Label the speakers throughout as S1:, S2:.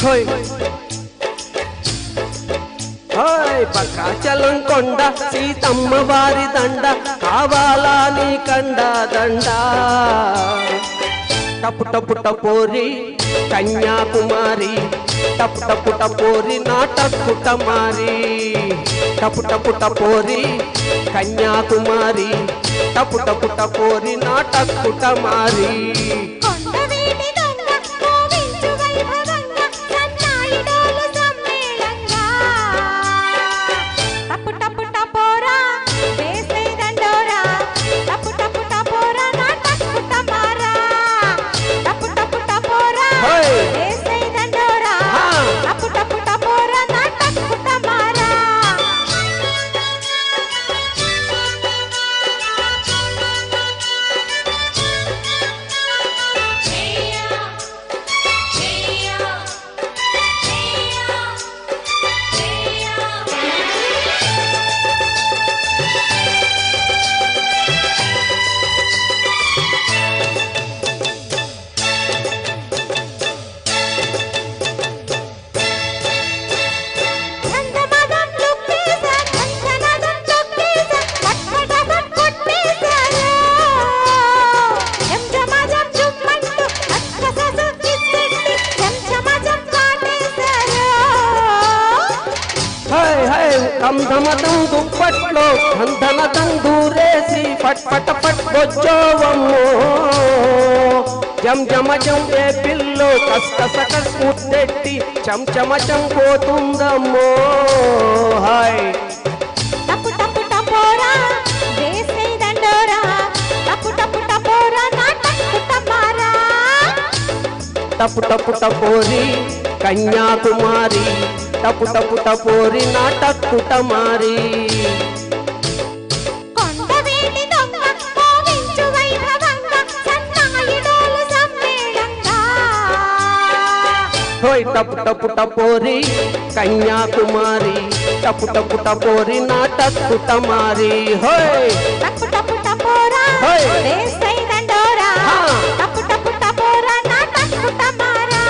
S1: హోయ్ హోయ్ భద్రాచలం కొండ సీతమ్మ వారి దండ కావాలా నీ కండ దండ టపు టపు టపోరి కన్యాకుమారి టపు టపు టపోరి నాటకు టమారి టపు టపు టపోరి కన్యాకుమారి టపు టపు టపోరి నాటకు టమారి ధమధమదం దుప్పట్లో ధనధనదం దూరేసి పట్ పట పట్ బొజ్జోవమ్మో జం జమ జం ఏ పిల్లో కస్కస కస్ ముద్దెట్టి చంచమచం పోతుందమ్మో హాయ్
S2: టపు టపు టపోరా వేసే దండోరా టపు టపు టపోరా నాటకు టమారా
S1: టపు టపు టపోరి కన్యాకుమారి టపు టపు టపోరి నాటకు టమారి
S2: కొండవేటి దొంగ కోవించు వైభవంగా సన్నాయిడోలు సమ్మేళంగా
S1: హోయ్ టపు టపు టపోరి కన్యాకుమారి టపు టపు టపోరి నాటకు టమారి హోయ్
S2: టపు టపు టపోరా వేసే దండోరా టపు టపు టపోరా నాటకు టమారా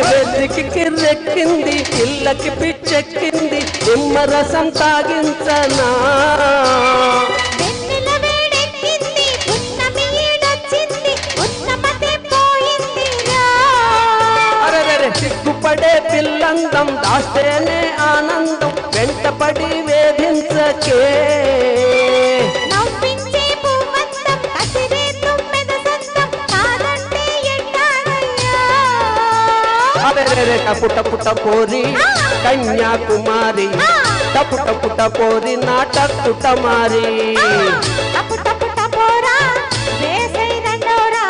S1: వెర్రికి కిర్రెక్కింది ఇళ్ళకి పిచ్చెక్కింది నిమ్మరసం తాగించనా అరెరె సిగ్గుపడే పిల్లందం దాస్తేనే ఆనందం వెంటపడి వేధించకే టపు టపు టపోరి కన్యాకుమారి టపు టపు టపోరి నాటకు టమారి
S2: టపు టపు టపోరా వేసే దండోరా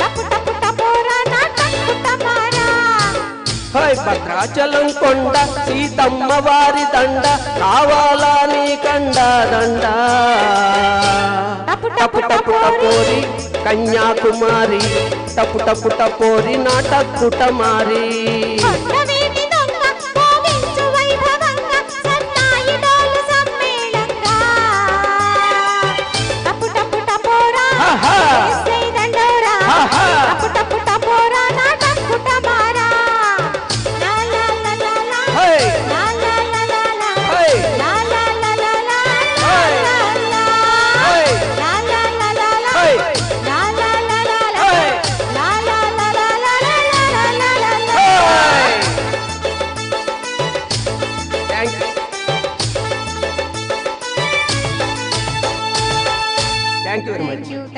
S2: టపు టపు టపోరా నాటకు టమారా
S1: హై భద్రాచలం కొండ సీతమ్మ వారి దండ కావాలా నీ కండ దండ టపు టపు టపోరి కన్యాకుమారి టపు టపు టపోరి నాటకు టమారి
S2: కొండవేటి దొంగ కోవించు వైభవంగా సన్నాయిడోలు సమ్మేళంగా టపు టపు టపోరా వేసే దండోరా టపు టపు టపోరా నాటకు టమారా లా లా లా లా లా లా లా లా లా లా లా లా లా లా లా
S1: Thank you very much.